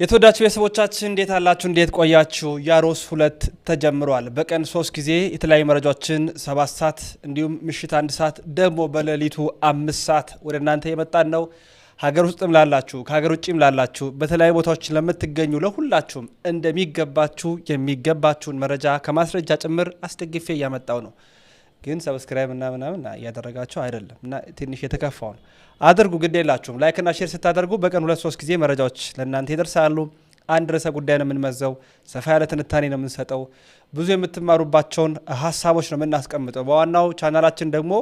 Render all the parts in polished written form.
የተወዳችሁ የሰቦቻችን እንዴት አላችሁ እንዴት ቆያችሁ ያሮስ 2 ተጀምሯል በቀን 3 ጊዜ የተለያዩ መረጃዎችን 7 ሰዓት እንዲሁም ምሽት 1 ሰዓት ደግሞ በሌሊቱ 5 ሰዓት ወደ እናንተ የመጣን ነው ሀገር ውስጥም ላላችሁ ከሀገር ውጭም ላላችሁ በተለያዩ ቦታዎች ለምትገኙ ለሁላችሁም እንደሚገባችሁ የሚገባችሁን መረጃ ከማስረጃ ጭምር አስደግፌ ያመጣው ነው ግን ሰብስክራይብ እና ምናምን ያደረጋችሁ አይደለም እና ትንሽ የተከፋው ነው አድርጉ ግዴላችሁም ላይክ እና ሼር ስታደርጉ በቀን 2-3 ጊዜ መረጃዎች ለእናንተ ይደርሳሉ አንድ ርዕሰ ጉዳይ ነው የምንመዘው ሰፋ ያለ ትንታኔ ነው የምንሰጠው ብዙ የምትማሩባቸውን ሐሳቦች ነው የምናስቀምጠው በዋናው ቻናላችን ደግሞ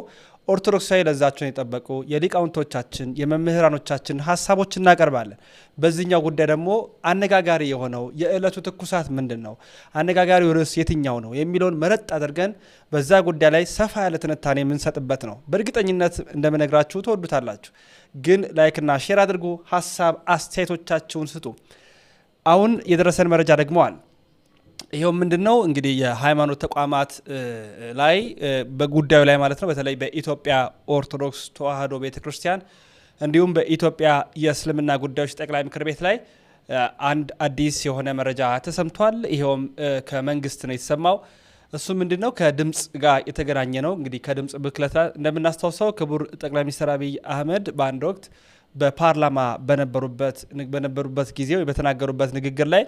ኦርቶዶክሳዊ ለዛቸውን የጠበቁ የሊቃውንቶቻችን የመምህራኖቻችን ሐሳቦች እናቀርባለን በዚህኛው ጉዳይ ደግሞ አነጋጋሪ የሆነው የዕለቱ ትኩሳት ምንድነው አነጋጋሪው ርዕስ የትኛው ነው የሚለውን መረጥ አድርገን በዛ ጉዳይ ላይ ሰፋ ያለ ትንታኔ የምንሰጥበት ነው በእርግጠኝነት እንደምነግራችሁ ተወዱታላችሁ ግን ላይክ እና ሼር አድርጉ ሐሳብ አስተያየቶቻችሁን ስጡ አሁን የደረሰን መረጃ ደግሞ አለ ይሄው ምንድነው እንግዲህ የሃይማኖት ተቋማት ላይ በጉዳዩ ላይ ማለት ነው በተለይ በኢትዮጵያ ኦርቶዶክስ ተዋህዶ ቤተክርስቲያን እንዲሁም በኢትዮጵያ የእስልምና ጉዳዮች ጠቅላይ ምክር ቤት ላይ አንድ አዲስ የሆነ መረጃ ተሰምቷል ይሄውም ከመንግስት ነው የተሰማው እሱ ምንድነው ከድምጽ ጋር የተገናኘ ነው እንግዲህ ከድምጽ ብክለት እንደምናስተዋውሰው ክቡር ጠቅላይ ሚኒስትር አብይ አህመድ በአንድ ወቅት በፓርላማ በነበሩበት ጊዜ በተናገሩበት ንግግር ላይ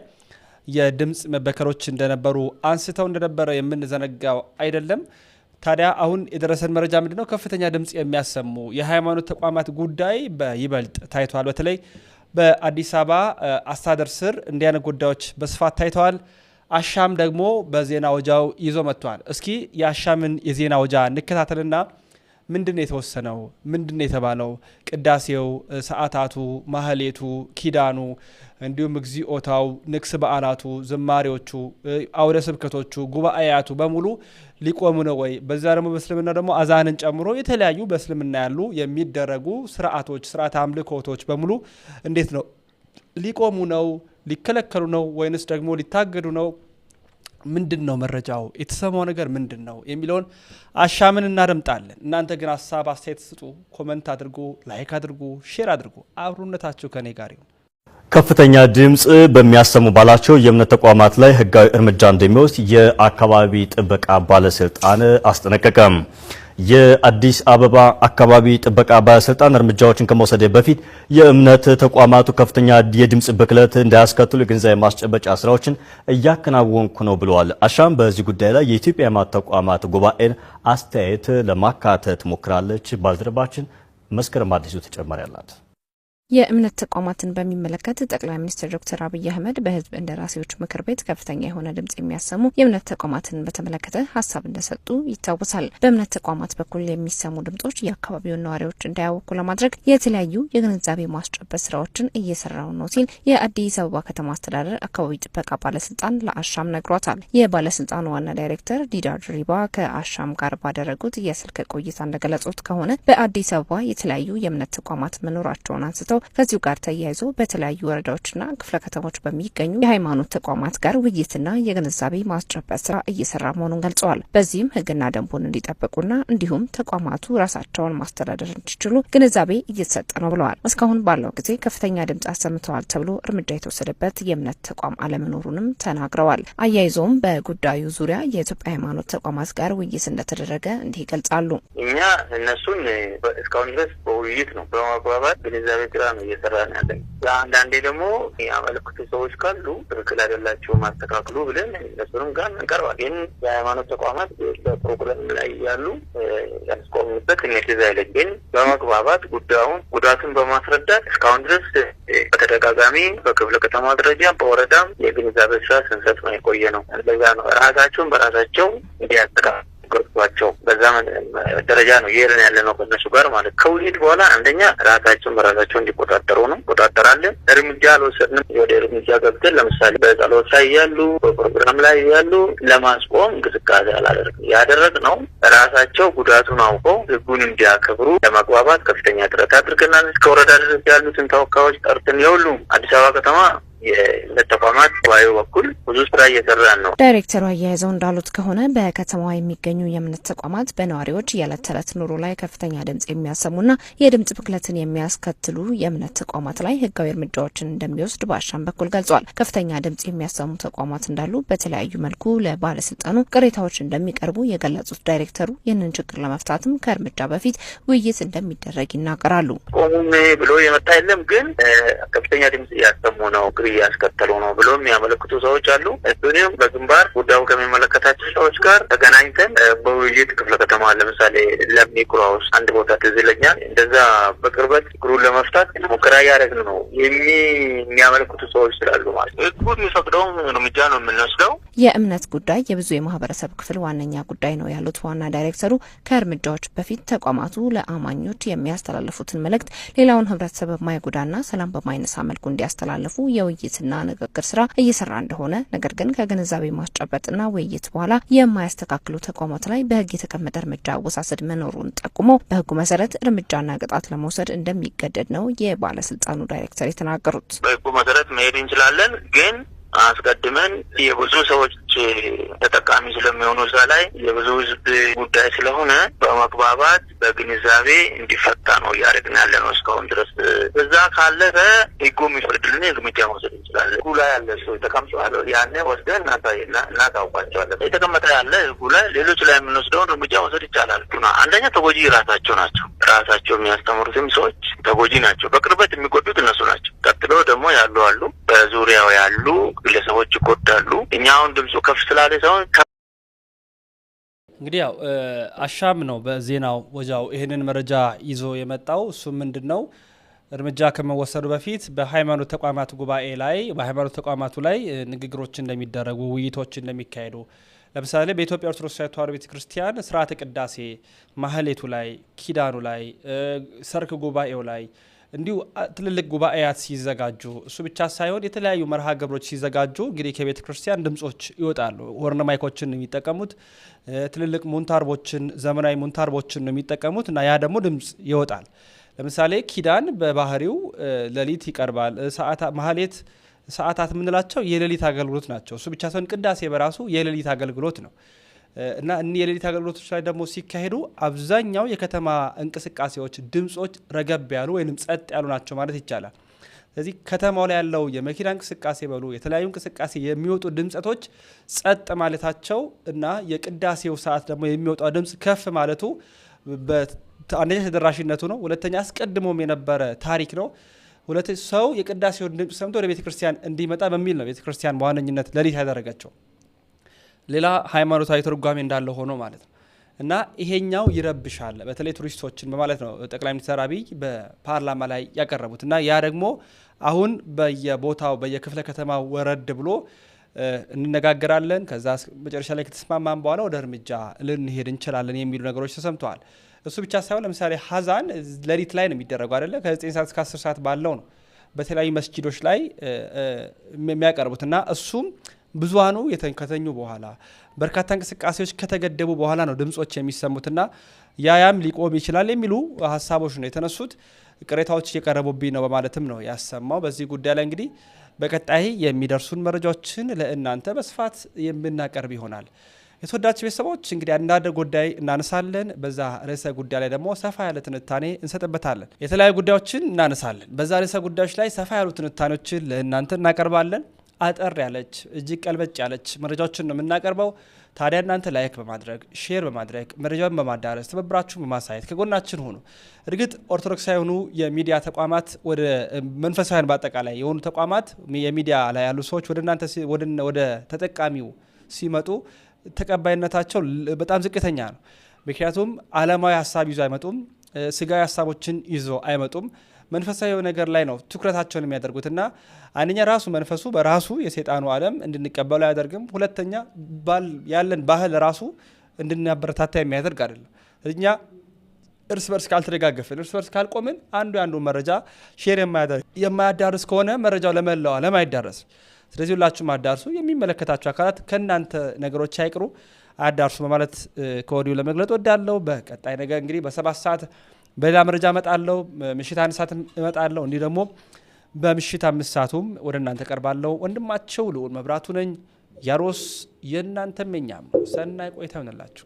የድምጽ መበከሮች እንደነበሩ አንስተው እንደነበረ የምንዘነጋው አይደለም ታዲያ አሁን የደረሰን መረጃ ምንድነው ከፍተኛ ድምጽ የሚያሰሙ የሃይማኖት ተቋማት ጉዳይ በይበልጥ ታይቷል በተለይ በአዲስ አበባ አስተዳደር ስር እንዲያነ ጉዳዮች በስፋት ታይተዋል አሻም ደግሞ በዜና ወጃው ይዞ መጥቷል እስኪ የአሻምን የዜና ወጃ እንከታተልና ምንድነው የተወሰነው ምንድነው የተባለው ቅዳሴው ሰዓታቱ ማህሌቱ ኪዳኑ እንዲሁም እግዚኦታው ንክስ በዓላቱ ዝማሬዎቹ አውደ ስብከቶቹ ጉባኤያቱ በሙሉ ሊቆሙ ነው ወይ በዛ ደግሞ በእስልምና ደግሞ አዛንን ጨምሮ የተለያዩ በእስልምና ያሉ የሚደረጉ ስርዓቶች ስርዓት አምልኮቶች በሙሉ እንዴት ነው ሊቆሙ ነው ሊከለከሉ ነው ወይንስ ደግሞ ሊታገዱ ነው ምንድነው መረጃው የተሰማው ነገር ምንድነው የሚለውን አሻምን እናደምጣለን እናንተ ግን ሐሳብ አስተያየት ስጡ ኮሜንት አድርጉ ላይክ አድርጉ ሼር አድርጉ አብሮነታችሁ ከኔ ጋር ይሁን ከፍተኛ ድምጽ በሚያሰሙ ባላቸው የእምነት ተቋማት ላይ ህጋዊ እርምጃ እንደሚወስድ የአካባቢ ጥበቃ ባለስልጣን አስጠነቀቀም የአዲስ አበባ አካባቢ ጥበቃ ባለስልጣን እርምጃዎችን ከመውሰድ በፊት የእምነት ተቋማቱ ከፍተኛ የድምጽ ብክለት እንዳያስከትሉ የግንዛቤ ማስጨበጫ ስራዎችን እያከናወንኩ ነው ብለዋል አሻም በዚህ ጉዳይ ላይ የኢትዮጵያ የሃይማኖት ተቋማት ጉባኤን አስተያየት ለማካተት ሞክራለች ባልደረባችን መስከረም አዲሱ ተጨማሪ አላት የእምነት ተቋማትን በሚመለከት ጠቅላይ ሚኒስትር ዶክተር አብይ አህመድ በህዝብ እንደራሴዎች ምክር ቤት ከፍተኛ የሆነ ድምጽ የሚያሰሙ የእምነት ተቋማትን በተመለከተ ሐሳብ እንደሰጡ ይታወሳል በእምነት ተቋማት በኩል የሚሰሙ ድምጾች የአካባቢውን ነዋሪዎች እንዳያወኩ ለማድረግ የተለያዩ የግንዛቤ ማስጨበጥ ስራዎችን እየሰራው ነው ሲል የአዲስ አበባ ከተማ አስተዳደር አካባቢ ጥበቃ ባለስልጣን ለአሻም ነግሯታል የባለስልጣኑ ዋና ዳይሬክተር ዲዳር ድሪባ ከአሻም ጋር ባደረጉት የስልክ ቆይታ እንደገለጹት ከሆነ በአዲስ አበባ የተለያዩ የእምነት ተቋማት መኖራቸውን አንስተው ከዚሁ ጋር ተያይዞ በተለያዩ ወረዳዎችና ክፍለ ከተሞች በሚገኙ የሃይማኖት ተቋማት ጋር ውይይትና የግንዛቤ ማስጨበጥ ስራ እየሰራ መሆኑን ገልጸዋል በዚህም ህግና ደንቡን እንዲጠብቁና እንዲሁም ተቋማቱ ራሳቸውን ማስተዳደር እንዲችሉ ግንዛቤ እየተሰጠ ነው ብለዋል እስካሁን ባለው ጊዜ ከፍተኛ ድምጽ አሰምተዋል ተብሎ እርምጃ የተወሰደበት የእምነት ተቋም አለመኖሩንም ተናግረዋል አያይዞም በጉዳዩ ዙሪያ የኢትዮጵያ ሃይማኖት ተቋማት ጋር ውይይት እንደተደረገ እንዲህ ይገልጻሉ እኛ እነሱን እስካሁን ድረስ በውይይት ነው በማግባባት ግንዛቤ ነው እየሰራን ያለን አንዳንዴ ደግሞ ያመለክቱ ሰዎች ካሉ ትክክል አይደላቸው ማስተካከሉ ብለን እነሱንም ጋር እንቀርባለን ግን የሃይማኖት ተቋማት በፕሮግራም ላይ ያሉ ያስቆሙበት እነዚህ አይለኝ በመግባባት ጉዳቱን በማስረዳት እስካሁን ድረስ በተደጋጋሚ በክፍለ ከተማ ደረጃ በወረዳም የግንዛቤ ስራ ስንሰጥ ነው የቆየ ነው ለዛ ነው ራሳቸውን በራሳቸው እንዲያስተካክሉ ገርቷቸው በዛ ደረጃ ነው ይሄን ያለ ነው ከነሱ ጋር ማለት ከውይይት በኋላ አንደኛ ራሳቸውን በራሳቸው እንዲቆጣጠሩ ነው ቆጣጠራለን እርምጃ አልወሰድንም ወደ እርምጃ ገብተን ለምሳሌ በጸሎት ላይ ያሉ በፕሮግራም ላይ ያሉ ለማስቆም እንቅስቃሴ ያደረግነው ራሳቸው ጉዳቱን አውቀው ህጉን እንዲያከብሩ ለማግባባት ከፍተኛ ጥረት አድርገናል ከወረዳ ድረስ ያሉትን ተወካዮች ጠርተን የሁሉም አዲስ አበባ ከተማ የእምነት ተቋማት ጉባኤው በኩል ብዙ ስራ እየሰራን ነው። ዳይሬክተሩ አያይዘው እንዳሉት ከሆነ በከተማዋ የሚገኙ የእምነት ተቋማት በነዋሪዎች የዕለት ተዕለት ኑሮ ላይ ከፍተኛ ድምጽ የሚያሰሙና የድምጽ ብክለትን የሚያስከትሉ የእምነት ተቋማት ላይ ህጋዊ እርምጃዎችን እንደሚወስድ በአሻም በኩል ገልጿል። ከፍተኛ ድምጽ የሚያሰሙ ተቋማት እንዳሉ በተለያዩ መልኩ ለባለስልጣኑ ቅሬታዎች እንደሚቀርቡ የገለጹት ዳይሬክተሩ ይህንን ችግር ለመፍታትም ከእርምጃ በፊት ውይይት እንደሚደረግ ይናገራሉ። ቆሙም ብሎ የመጣ የለም፣ ግን ከፍተኛ ድምጽ እያሰሙ ነው፣ ግር እያስከተሉ ነው ብሎ የሚያመለክቱ ሰዎች አሉ። እሱንም በግንባር ጉዳዩ ከሚመለከታቸው ሰዎች ጋር ተገናኝተን በውይይት ክፍለ ከተማ ለምሳሌ ለሚኩራ ውስጥ አንድ ቦታ ትዝ ይለኛል፣ እንደዛ በቅርበት ችግሩን ለመፍታት ሙከራ እያደረግን ነው የሚያመለክቱ ሰዎች ስላሉ ማለት ነው። ህጉ የሚፈቅደውም እርምጃ ነው የምንወስደው። የእምነት ጉዳይ የብዙ የማህበረሰብ ክፍል ዋነኛ ጉዳይ ነው ያሉት ዋና ዳይሬክተሩ ከእርምጃዎች በፊት ተቋማቱ ለአማኞች የሚያስተላልፉትን መልእክት ሌላውን ህብረተሰብ በማይጎዳና ሰላም በማይነሳ መልኩ እንዲያስተላልፉ የውይይትና ንግግር ስራ እየሰራ እንደሆነ፣ ነገር ግን ከግንዛቤ ማስጨበጥና ውይይት በኋላ የማያስተካክሉ ተቋማት ላይ በህግ የተቀመጠ እርምጃ አወሳሰድ መኖሩን ጠቁሞ በህጉ መሰረት እርምጃና ቅጣት ለመውሰድ እንደሚገደድ ነው የባለስልጣኑ ዳይሬክተር የተናገሩት። በህጉ መሰረት መሄድ እንችላለን፣ ግን አስቀድመን የብዙ ሰዎች ተጠቃሚ ስለሚሆኑ እዛ ላይ የብዙ ህዝብ ጉዳይ ስለሆነ በመግባባት በግንዛቤ እንዲፈታ ነው እያደረግን ያለ ነው እስካሁን ድረስ። እዛ ካለፈ ህጉ የሚፈቅድልን እርምጃ መውሰድ እንችላለን። ህጉ ላይ ያለ ሰው ተቀምጧል፣ ያኔ ወስደን እናታውቋቸዋለን። የተቀመጠ ያለ ህጉ ላይ ሌሎች ላይ የምንወስደውን እርምጃ መውሰድ ይቻላል። አንደኛ ተጎጂ ራሳቸው ናቸው። ራሳቸው የሚያስተምሩትም ሰዎች ተጎጂ ናቸው። በቅርበት የሚጎዱት እነሱ ናቸው። ቀጥሎ ደግሞ ያሉ አሉ፣ በዙሪያው ያሉ ግለሰቦች ይጎዳሉ። እኛ አሁን ድምፁ ከፍ ስላለ ሳይሆን እንግዲህ ያው አሻም ነው በዜናው ወጃው ይህንን መረጃ ይዞ የመጣው። እሱ ምንድነው እርምጃ ከመወሰዱ በፊት በሃይማኖት ተቋማት ጉባኤ ላይ በሃይማኖት ተቋማቱ ላይ ንግግሮች እንደሚደረጉ፣ ውይይቶች እንደሚካሄዱ፣ ለምሳሌ በኢትዮጵያ ኦርቶዶክስ ተዋሕዶ ቤተክርስቲያን ስርዓተ ቅዳሴ ማህሌቱ ላይ፣ ኪዳኑ ላይ፣ ሰርክ ጉባኤው ላይ እንዲሁ ትልልቅ ጉባኤያት ሲዘጋጁ እሱ ብቻ ሳይሆን የተለያዩ መርሃ ግብሮች ሲዘጋጁ እንግዲህ ከቤተ ክርስቲያን ድምጾች ይወጣሉ። ሆርን ማይኮችን የሚጠቀሙት ትልልቅ ሙንታርቦችን፣ ዘመናዊ ሙንታርቦችን ነው የሚጠቀሙት እና ያ ደግሞ ድምጽ ይወጣል። ለምሳሌ ኪዳን በባህሪው ሌሊት ይቀርባል። ማህሌት ሰዓታት የምንላቸው የሌሊት አገልግሎት ናቸው። እሱ ብቻ ሳይሆን ቅዳሴ በራሱ የሌሊት አገልግሎት ነው እና እኒህ የሌሊት አገልግሎቶች ላይ ደግሞ ሲካሄዱ አብዛኛው የከተማ እንቅስቃሴዎች ድምጾች ረገብ ያሉ ወይም ጸጥ ያሉ ናቸው ማለት ይቻላል። ስለዚህ ከተማው ላይ ያለው የመኪና እንቅስቃሴ በሉ የተለያዩ እንቅስቃሴ የሚወጡ ድምጸቶች ጸጥ ማለታቸው እና የቅዳሴው ሰዓት ደግሞ የሚወጣው ድምጽ ከፍ ማለቱ አንደኛ ተደራሽነቱ ነው፣ ሁለተኛ አስቀድሞም የነበረ ታሪክ ነው። ሁለተኛ ሰው የቅዳሴውን ድምጽ ሰምቶ ወደ ቤተክርስቲያን እንዲመጣ በሚል ነው ቤተክርስቲያን በዋነኝነት ሌሊት ያደረገችው። ሌላ ሃይማኖታዊ ትርጓሜ እንዳለ ሆኖ ማለት ነው እና ይሄኛው ይረብሻል በተለይ ቱሪስቶችን በማለት ነው ጠቅላይ ሚኒስትር አብይ በፓርላማ ላይ ያቀረቡት እና ያ ደግሞ አሁን በየቦታው በየክፍለ ከተማ ወረድ ብሎ እንነጋገራለን፣ ከዛ መጨረሻ ላይ ከተስማማን በኋላ ወደ እርምጃ ልንሄድ እንችላለን የሚሉ ነገሮች ተሰምተዋል። እሱ ብቻ ሳይሆን ለምሳሌ ሀዛን ሌሊት ላይ ነው የሚደረገው አይደለ? ከ9 ሰዓት እስከ 10 ሰዓት ባለው ነው በተለያዩ መስጂዶች ላይ የሚያቀርቡት እና እሱም ብዙሃኑ ከተኙ በኋላ በርካታ እንቅስቃሴዎች ከተገደቡ በኋላ ነው ድምጾች የሚሰሙትና ያም ሊቆም ይችላል የሚሉ ሀሳቦች ነው የተነሱት። ቅሬታዎች እየቀረቡብኝ ነው በማለትም ነው ያሰማው። በዚህ ጉዳይ ላይ እንግዲህ በቀጣይ የሚደርሱን መረጃዎችን ለእናንተ በስፋት የምናቀርብ ይሆናል። የተወዳችሁ ቤተሰቦች እንግዲህ አንዳንድ ጉዳይ እናነሳለን። በዛ ርዕሰ ጉዳይ ላይ ደግሞ ሰፋ ያለ ትንታኔ እንሰጥበታለን። የተለያዩ ጉዳዮችን እናነሳለን። በዛ ርዕሰ ጉዳዮች ላይ ሰፋ ያሉ ትንታኔዎችን ለእናንተ እናቀርባለን። አጠር ያለች እጅግ ቀልበጭ ያለች መረጃዎችን ነው የምናቀርበው። ታዲያ እናንተ ላይክ በማድረግ ሼር በማድረግ መረጃውን በማዳረስ ትብብራችሁን በማሳየት ከጎናችን ሆኑ። እርግጥ ኦርቶዶክሳዊ የሆኑ የሚዲያ ተቋማት ወደ መንፈሳዊያን በአጠቃላይ የሆኑ ተቋማት የሚዲያ ላይ ያሉ ሰዎች ወደ እናንተ ወደ ተጠቃሚው ሲመጡ ተቀባይነታቸው በጣም ዝቅተኛ ነው። ምክንያቱም ዓለማዊ ሀሳብ ይዞ አይመጡም፣ ስጋዊ ሀሳቦችን ይዞ አይመጡም። መንፈሳዊ ነገር ላይ ነው ትኩረታቸውን የሚያደርጉትና አንደኛ ራሱ መንፈሱ በራሱ የሰይጣኑ ዓለም እንድንቀበለው አያደርግም። ሁለተኛ ያለን ባህል ራሱ እንድናበረታታ የሚያደርግ አይደለም። እኛ እርስ በርስ ካልተደጋገፍን፣ እርስ በርስ ካልቆምን አንዱ ያንዱ መረጃ ሼር የማያዳርስ ከሆነ መረጃው ለመላው ዓለም አይዳረስም። ስለዚህ ሁላችሁም አዳርሱ። የሚመለከታቸው አካላት ከእናንተ ነገሮች አይቅሩ አዳርሱ በማለት ከወዲሁ ለመግለጥ ወዳለው። በቀጣይ ነገር እንግዲህ በ7 ሰዓት በሌላ መረጃ እመጣለሁ። ምሽት 1 ሰዓት እመጣለሁ። እንዲህ ደግሞ በምሽት 5 ሰዓቱም ወደ እናንተ ቀርባለሁ። ወንድማቸው ልዑል መብራቱ ነኝ። ያሮስ የእናንተም የኛም ነው። ሰናይ ቆይታ ይሆንላችሁ።